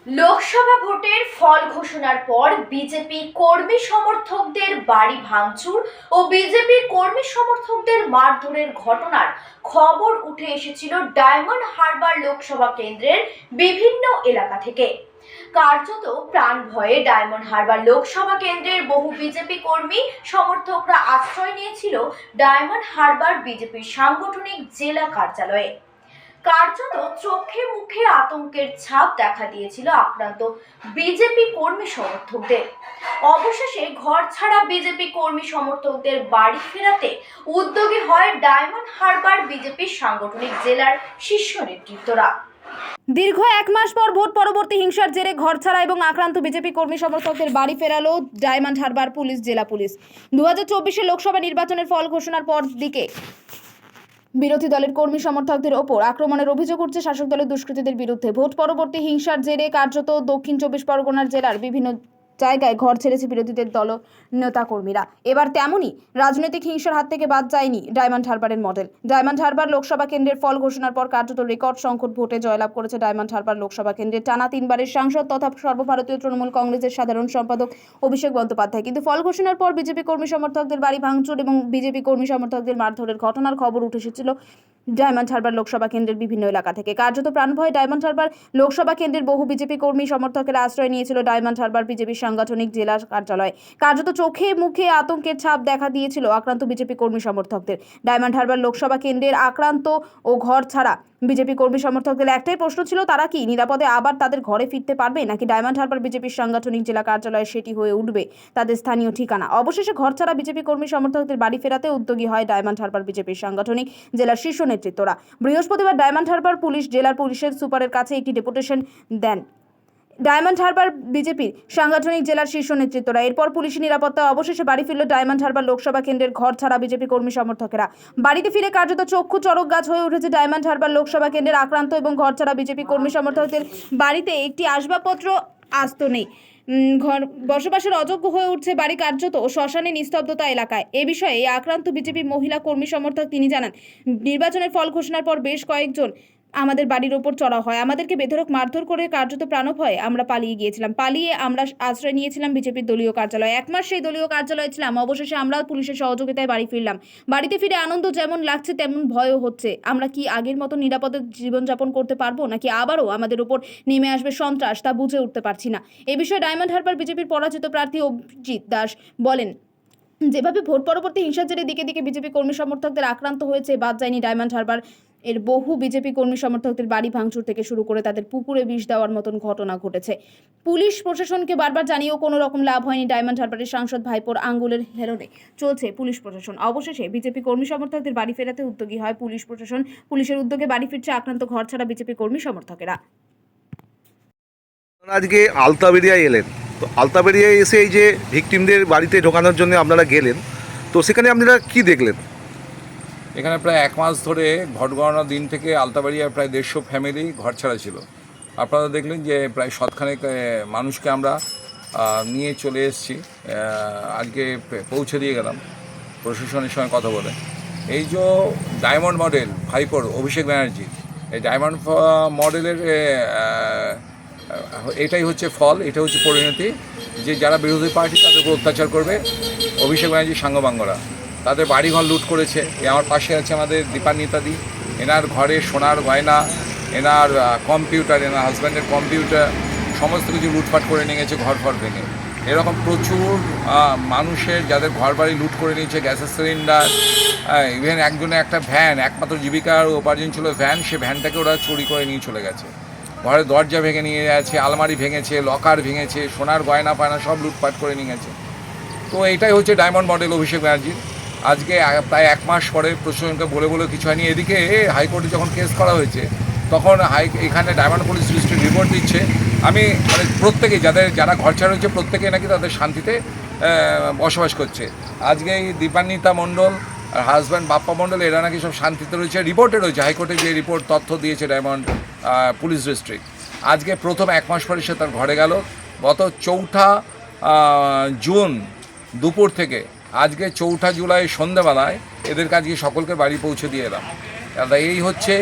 লোকসভা ভোটের ফল ঘোষণার পর বিজেপি কর্মী সমর্থকদের বাড়ি ভাঙচুর ও বিজেপির কর্মী সমর্থকদের মারধরের ঘটনার খবর উঠে এসেছিল ডায়মন্ড হারবার লোকসভা কেন্দ্রের বিভিন্ন এলাকা থেকে। কার্যত প্রাণ ভয়ে ডায়মন্ড হারবার লোকসভা কেন্দ্রের বহু বিজেপি কর্মী সমর্থকরা আশ্রয় নিয়েছিল ডায়মন্ড হারবার বিজেপির সাংগঠনিক জেলা কার্যালয়ে। কার্যত চোখে মুখে আতঙ্কের ছাপ দেখা দিয়েছিল আক্রান্ত বিজেপি কর্মী সমর্থকদের। অবশেষে ঘর ছাড়া বিজেপি কর্মী সমর্থকদের বাড়ি ফেরাতে উদ্যোগী হয় ডায়মন্ড হারবার বিজেপির সাংগঠনিক জেলার শীর্ষ নেতৃত্বরা। দীর্ঘ এক মাস পর ভোট পরবর্তী হিংসার জেরে ঘরছাড়া এবং আক্রান্ত বিজেপি কর্মী সমর্থকদের বাড়ি ফেরালো ডায়মন্ড হারবার পুলিশ জেলা পুলিশ। 2024 লোকসভা নির্বাচনের ফল ঘোষণার পর দিকে বিরোধী দলের কর্মী সমর্থকদের ওপর আক্রমণের অভিযোগ উঠছে শাসক দলের দুষ্কৃতীদের বিরুদ্ধে। ভোট পরবর্তী হিংসার জেরে কার্যত দক্ষিণ 24 পরগনার জেলার বিভিন্ন জায়গায় ঘর ছেড়েছে বিরোধীদের দল নেতা কর্মীরা। এবার তেমনই রাজনৈতিক হিংসার হাত থেকে বাদ যায়নি ডায়মন্ড হারবারের মডেল। ডায়মন্ড হারবার লোকসভা কেন্দ্রের ফল ঘোষণার পর কার্যত রেকর্ড সংখ্যক ভোটে জয়লাভ করেছে ডায়মন্ড হারবার লোকসভা কেন্দ্রের টানা 3 বারের সাংসদ তথা সর্বভারতীয় তৃণমূল কংগ্রেসের সাধারণ সম্পাদক অভিষেক বন্দ্যোপাধ্যায়। কিন্তু ফল ঘোষণার পর বিজেপি কর্মী সমর্থকদের বাড়ি ভাঙচুর এবং বিজেপি কর্মী সমর্থকদের মারধরের ঘটনার খবর উঠে এসেছিল ডায়মন্ড হারবার লোকসভা কেন্দ্রের বিভিন্ন এলাকা থেকে। কার্যত প্রাণভয়ে ডায়মন্ড হারবার লোকসভা কেন্দ্রের বহু বিজেপি কর্মী সমর্থকেরা আশ্রয় নিয়েছিল ডায়মন্ড হারবার বিজেপির সাংগঠনিক জেলা কার্যালয়ে। কার্যত চোখে মুখে আতঙ্কের ছাপ দেখা দিয়েছিল আক্রান্ত বিজেপি কর্মী সমর্থকদের। ডায়মন্ড হারবার লোকসভা কেন্দ্রের আক্রান্ত ও ঘর ছাড়া বিজেপি কর্মী সমর্থকদের একটাই প্রশ্ন ছিল, তারা কি নিরাপদে আবার তাদের ঘরে ফিরতে পারবে, নাকি ডায়মন্ড হারবার বিজেপির সাংগঠনিক জেলা কার্যালয়ে সেটি হয়ে উঠবে তাদের স্থানীয় ঠিকানা। অবশেষে ঘর ছাড়া বিজেপি কর্মী সমর্থকদের বাড়ি ফেরাতে উদ্যোগী হয় ডায়মন্ড হারবার বিজেপির সাংগঠনিক জেলার শীর্ষ নেতৃত্বরা। বৃহস্পতিবার ডায়মন্ড হারবার পুলিশ জেলার পুলিশের সুপারের কাছে একটি ডেপুটেশন দেন ডায়মন্ড হারবার বিজেপির সাংগঠনিক জেলার শীর্ষ নেতৃত্বরা। এরপর পুলিশি নিরাপত্তায় অবশেষে বাড়ি ফিরল ডায়মন্ড হারবার লোকসভা কেন্দ্রের ঘর ছাড়া বিজেপি কর্মী সমর্থকেরা। বাড়িতে ফিরে কার্যত চক্ষু চড়ক গাছ হয়ে উঠেছে ডায়মন্ড হারবার লোকসভা কেন্দ্রের আক্রান্ত এবং ঘর ছাড়া বিজেপি কর্মী সমর্থকদের বাড়িতে একটি আসবাবপত্র আস্ত নেই। ঘর বসবাসের অযোগ্য হয়ে উঠছে বাড়ি, কার্যত শ্মশানে নিস্তব্ধতা এলাকায়। এ বিষয়ে আক্রান্ত বিজেপি মহিলা কর্মী সমর্থক তিনি জানান, নির্বাচনের ফল ঘোষণার পর বেশ কয়েকজন আমাদের বাড়ির ওপর চড়া হয়, আমাদেরকে বেধড়ক মারধর করে কার্যত প্রাণভয়ে আমরা পালিয়ে গিয়েছিলাম। পালিয়ে আমরা আশ্রয় নিয়েছিলাম বিজেপির দলীয় কার্যালয়ে। 1 মাস সেই দলীয় কার্যালয়ে ছিলাম। অবশেষে আমরা পুলিশের সহযোগিতায় বাড়ি ফিরলাম। বাড়িতে ফিরে আনন্দ যেমন লাগছে তেমন ভয়ও হচ্ছে। আমরা কি আগের মতো নিরাপদে জীবনযাপন করতে পারবো, নাকি আবারও আমাদের উপর নেমে আসবে সন্ত্রাস, তা বুঝে উঠতে পারছি না। এ বিষয়ে ডায়মন্ড হারবার বিজেপির পরাজিত প্রার্থী অভিজিৎ দাস বলেন, যেভাবে ভোট পরবর্তী হিংসার জেরে দিকে দিকে বিজেপি কর্মী সমর্থকদের আক্রান্ত হয়েছে, বাদ যায়নি ডায়মন্ড হারবার এর বহু বিজেপি কর্মী সমর্থকদের বাড়ি ভাঙচুর থেকে শুরু করে তাদের পুকুরে বিষ দেওয়ার মতন ঘটনা ঘটেছে। পুলিশ প্রশাসনকে বারবার জানিয়েও কোনো রকম লাভ হয়নি। ডায়মন্ড হারবারের সাংসদ ভাইপোর আঙ্গুলের হেলনে চলছে পুলিশ প্রশাসন। অবশেষে বিজেপি কর্মী সমর্থকদের বাড়ি ফেরাতে উদ্যোগী হয় পুলিশ প্রশাসন। পুলিশের উদ্যোগে বাড়ি ফিরছে আক্রান্ত ঘর ছাড়া বিজেপি কর্মী সমর্থকেরা। আজকে আলতাবেড়িয়ায় এলেন, তো আলতাবেড়িয়ায় এসে এই যে ভিকটিমদের বাড়িতে ঢোকানোর জন্য আপনারা গেলেন, তো সেখানে আপনারা কি দেখলেন? এখানে প্রায় 1 মাস ধরে ভোট গণনার দিন থেকে আলতাবাড়িয়ায় প্রায় 150 ফ্যামিলি ঘর ছাড়া ছিল। আপনারা দেখলেন যে প্রায় শতখানেক মানুষকে আমরা নিয়ে চলে এসেছি, আজকে পৌঁছে দিয়ে গেলাম প্রশাসনের সঙ্গে কথা বলে। এই যে ডায়মন্ড মডেল ভাইপোর অভিষেক ব্যানার্জি, এই ডায়মন্ড মডেলের এটাই হচ্ছে ফল, এটা হচ্ছে পরিণতি, যে যারা বিরোধী পার্টি তাদের উপর অত্যাচার করবে অভিষেক ব্যানার্জির সাঙ্গপাঙ্গরা। তাদের বাড়িঘর লুট করেছে। আমার পাশে আছে আমাদের দীপান্বিতাদি, এনার ঘরে সোনার গয়না, এনার কম্পিউটার, এনার হাজব্যান্ডের কম্পিউটার সমস্ত কিছু লুটপাট করে নিয়ে গেছে ঘর ভেঙে। এরকম প্রচুর মানুষের যাদের ঘর বাড়ি লুট করে নিয়েছে, গ্যাসের সিলিন্ডার, ইভেন একজনের একটা ভ্যান, একমাত্র জীবিকার উপার্জন ছিল ভ্যান, সে ভ্যানটাকে ওরা চুরি করে নিয়ে চলে গেছে। ঘরের দরজা ভেঙে নিয়ে গেছে, আলমারি ভেঙেছে, লকার ভেঙেছে, সোনার গয়না পায়না সব লুটপাট করে নিয়ে গেছে। তো এইটাই হচ্ছে ডায়মন্ড মডেল অভিষেক ব্যানার্জির। আজকে প্রায় 1 মাস পরে প্রশাসনকে বলে কিছু হয়নি। এদিকে হাইকোর্টে যখন কেস করা হয়েছে তখন এখানে ডায়মন্ড পুলিশ ডিস্ট্রিক্ট রিপোর্ট দিচ্ছে, আমি মানে প্রত্যেকেই যারা ঘর ছাড়া হয়েছে প্রত্যেকেই নাকি তাদের শান্তিতে বসবাস করছে। আজকে এই দীপান্বিতা মণ্ডল আর হাজব্যান্ড বাপ্পা মণ্ডল এরা নাকি সব শান্তিতে রয়েছে, রিপোর্টে রয়েছে, হাইকোর্টে যে রিপোর্ট তথ্য দিয়েছে ডায়মন্ড পুলিশ ডিস্ট্রিক্ট। আজকে প্রথম 1 মাস পরে সে তার ঘরে গেল। গত 4 জুন দুপুর থেকে আজকে 4 জুলাই সন্ধ্যেবেলায় এদের কাছে সকলকে বাড়ি পৌঁছে দিয়ে এলাম। এই হচ্ছে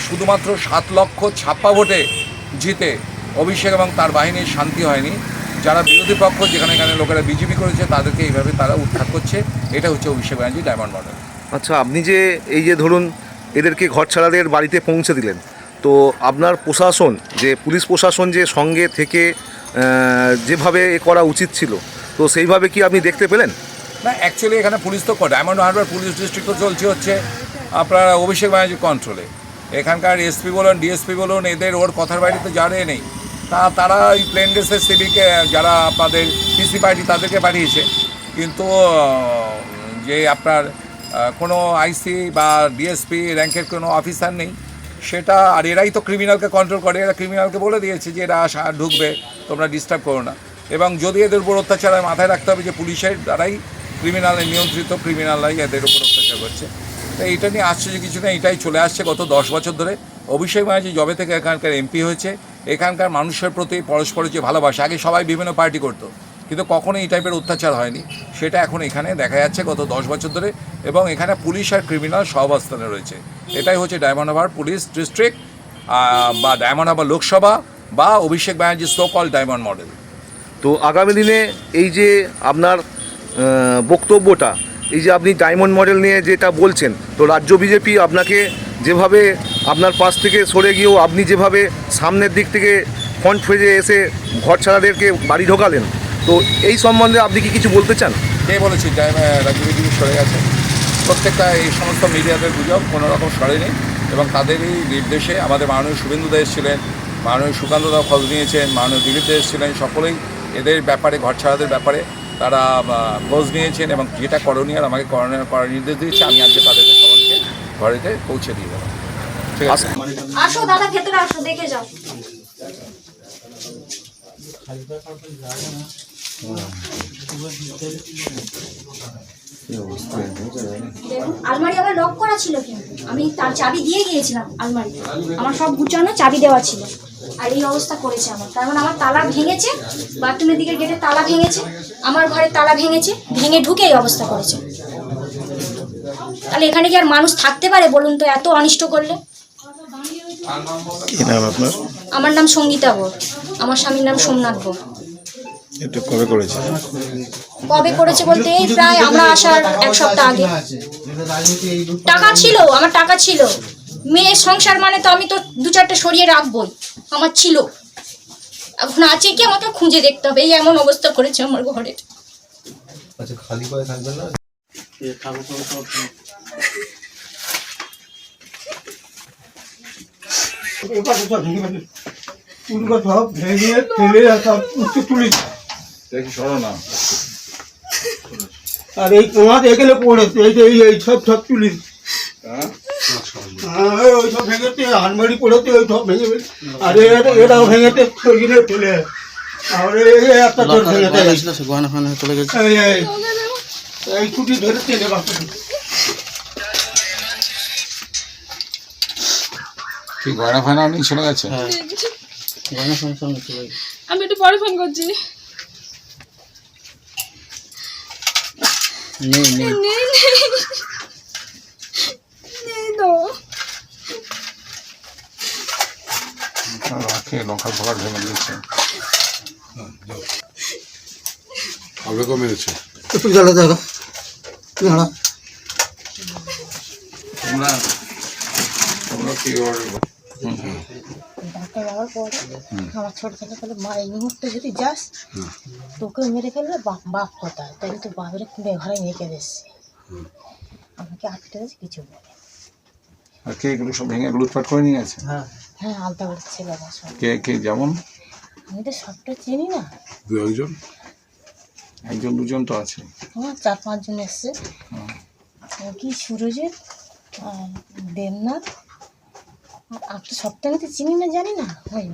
শুধুমাত্র 7 লক্ষ ছাপ্পা ভোটে জিতে অভিষেক এবং তার বাহিনীর শান্তি হয়নি। যারা বিরোধী পক্ষ, যেখানে এখানে লোকেরা বিজেপি করেছে, তাদেরকে এইভাবে তারা উৎখাত করছে। এটা হচ্ছে অভিষেক ব্যানার্জি ডায়মন্ড মডেল। আচ্ছা, আপনি যে এই যে ধরুন এদেরকে ঘরছাড়াদের বাড়িতে পৌঁছে দিলেন, তো আপনার প্রশাসন, যে পুলিশ প্রশাসন যে সঙ্গে থেকে যেভাবে এ করা উচিত ছিল, তো সেইভাবে কি আপনি দেখতে পেলেন? না, অ্যাকচুয়ালি এখানে পুলিশ তো ডায়মন্ড হারবার পুলিশ ডিস্ট্রিক্ট তো চলছে হচ্ছে আপনার অভিষেক ব্যানার্জির কন্ট্রোলে। এখানকার এসপি বলুন, ডিএসপি বলুন, এদের ওর কথার বাইরে তো জানে নেই। তারা ওই প্লেন ড্রেসের সিভিকে, যারা আপনাদের পিসি পার্টি, তাদেরকে পাঠিয়েছে। কিন্তু যে আপনার কোনো আইসি বা ডিএসপি র্যাঙ্কের কোনো অফিসার নেই সেটা। আর এরাই তো ক্রিমিনালকে কন্ট্রোল করে। এরা ক্রিমিনালকে বলে দিয়েছে যে এরা ঢুকবে, তোমরা ডিস্টার্ব করো না। এবং যদি এদের উপর অত্যাচার হয়, মাথায় রাখতে হবে যে পুলিশের দ্বারাই ক্রিমিনালের নিয়ন্ত্রিত, ক্রিমিনালরাই এদের উপর অত্যাচার করছে। তো এইটা নিয়ে আশ্চর্য কিছু না, এটাই চলে আসছে গত 10 বছর ধরে। অভিষেক ব্যানার্জি যবে থেকে এখানকার এমপি হয়েছে, এখানকার মানুষের প্রতি পরস্পরের যে ভালোবাসা, আগে সবাই বিভিন্ন পার্টি করতো, কিন্তু কখনোই এই টাইপের অত্যাচার হয়নি। সেটা এখন এখানে দেখা যাচ্ছে গত 10 বছর ধরে। এবং এখানে পুলিশ আর ক্রিমিনাল সহাবস্থানে রয়েছে। এটাই হচ্ছে ডায়মন্ড হারবার পুলিশ ডিস্ট্রিক্ট বা ডায়মন্ড হারবার লোকসভা বা Abhishek Banerjee so called Diamond model. তো আগামী দিনে এই যে আপনার বক্তব্যটা, এই যে আপনি ডায়মন্ড মডেল নিয়ে যেটা বলছেন, তো রাজ্য বিজেপি আপনাকে যেভাবে আপনার পাশ থেকে সরে গিয়েও আপনি যেভাবে সামনের দিক থেকে ফ্রন্ট ফেজে এসে ঘরছাড়াদেরকে বাড়ি ঢোকালেন, তো এই সম্বন্ধে আপনি কি কিছু বলতে চান? কে বলেছি রাজ্য বিজেপি সরে গেছে? প্রত্যেকটা এই সমস্ত মিডিয়াদের গুজব, কোনো রকম সরেনি। এবং তাদেরই নির্দেশে আমাদের মাননীয় শুভেন্দু দা এসেছিলেন, মাননীয় সুকান্ত দা খোঁজ নিয়েছেন, মাননীয় দিলীপ দা এসেছিলেন, সকলেই এদের ব্যাপারে, ঘরছাড়াদের ব্যাপারে তারা খোঁজ নিয়েছেন এবং যেটা করণীয় আমাকে করার নির্দেশ দিয়েছে। আমি আজকে তাদেরকে সকলকে ঘরেতে পৌঁছে দিয়ে দেবো। ঠিক আছে, আসো দাদা, ভেতরে আসো, দেখে যাও। আলমারি আবার লক করা ছিল কেন? আমি তার চাবি দিয়ে গিয়েছিলাম আলমারি, আমার সব গুছানো, চাবি দেওয়া ছিল। আর এই অবস্থা করেছে আমার, তার মানে আমার তালা ভেঙেছে, বাথরুমের দিকের গেটে তালা ভেঙেছে, আমার ঘরে তালা ভেঙেছে, ভেঙে ঢুকে এই অবস্থা করেছে। তাহলে এখানে কি আর মানুষ থাকতে পারে বলুন তো, এত অনিষ্ট করলে? কি নাম আপনার? আমার নাম সঙ্গীতা বোর, আমার স্বামীর নাম সোমনাথ বোর। এটা কবে করেছে? কবে করেছে বলতে এই প্রায় আমরা আসার 1 সপ্তাহ আগে। টাকা ছিল, আমার টাকা ছিল, মেয়ের সংসার মানে তো আমি তো 2-4টে সরিয়ে রাখবই, আমার ছিল। এখন আছে কি, আমাকে খুঁজে দেখতে হবে। এই এমন অবস্থা করেছে আমার ঘরে। আচ্ছা, খালি পায়ে থাকবেন না? আর এই তোমার এখানে পড়েছে, এই যে এই সব তুলি, ওই সব ভেঙেছে, আলমারি পড়েছে, ওই সব ভেঙে, আর এটাও ভেঙেছে, সরিয়ে ফেলে। আর একটা তোর ভেঙেছে, এই ছুটি ধরে চেনে বাচ্চা। কি গয়না ফায়না আপনি চলে গেছে? আমি একটু পরে ফোন করছি। রাখে লঙ্কার ফোকার ভেঙে দিয়েছে। কবে কমেছে? একটু জ্বালা দেখো, তোমরা কি ডাক্তার যাওয়ার পর আমার ছোট ছেলে বলে, মা এই মুহূর্তে যদি যাস তোকে মেরে ফেলবে, বাপ কোথায়? তাহলে তো বাপের কুড়ে ঘরে রেখে দিচ্ছে, আমাকে আটকে দিয়েছে, কিছু বলে। আর কে এগুলো সব ভেঙে লুটপাট করে নিয়ে গেছে? হ্যাঁ, আলতা করে ছেলেরা সব। কে যেমন? আমি তো সবটা চিনি না। একজন দুজন তো আছে, আমার 4-5 জন এসছে। কি সুরজিৎ, দেবনাথ, আর তো সবটা আমি তো চিনি না, জানি না। ওই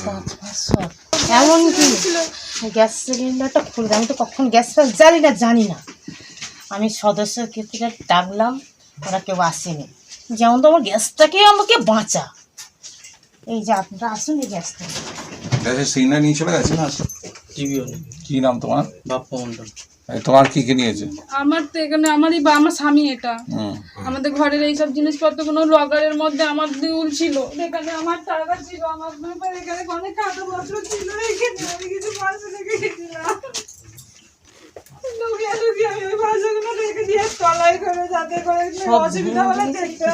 5 সব। এমনকি গ্যাস সিলিন্ডারটা খুলে, আমি তো কখন গ্যাস জ্বালি না, জানি না। আমি সদস্যের ক্ষেত্রে ডাকলাম, ওরা কেউ আসেনি। যেমন তো আমার গ্যাসটাকে আমাকে বাঁচা, এই যে আপনারা আসুন, এই গ্যাসটা। গ্যাসের সিলিন্ডার নিয়ে চলে গেছে? টিভিও নেই। কি নাম তোমার? বাপ্পা মন্ডল। তোমার কি কি নিয়েছে? আমার তো এখানে আমার স্বামী এটা আমাদের ঘরের এইসব জিনিসপত্র কোনো লগারের মধ্যে আমার দিউল ছিল, এখানে আমার টাকা ছিল, আমার এখানে অনেক কাগজপত্র ছিল, রেখেছি আমি কিছু পয়সা রেখে গেছিলাম। লুকিয়ে লুকিয়ে আমি ওই পয়সাগুলো রেখে দিয়ে তলায় করে যাতে করে অসুবিধা হলে দেখতে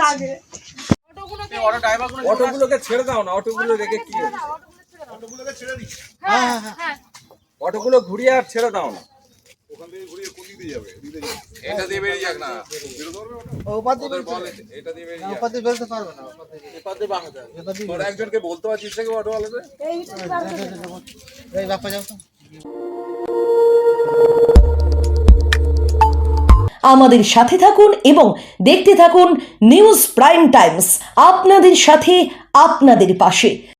লাগে। অটোগুলোকে ছেড়ে দাও না, অটোগুলো রেখে কি অটোগুলো ঘুরিয়ে আর ছেড়ে দাও না। এটা দিয়ে বেরিয়ে যাক না, ওদের বল এটা দিয়ে বেরিয়ে যাক। তোরা একজনকে বলতে পারছিস নাকি অটোওয়ালাদের? আমাদের সাথে থাকুন এবং দেখতে থাকুন নিউজ প্রাইম টাইমস, আপনাদের সাথে আপনাদের পাশে।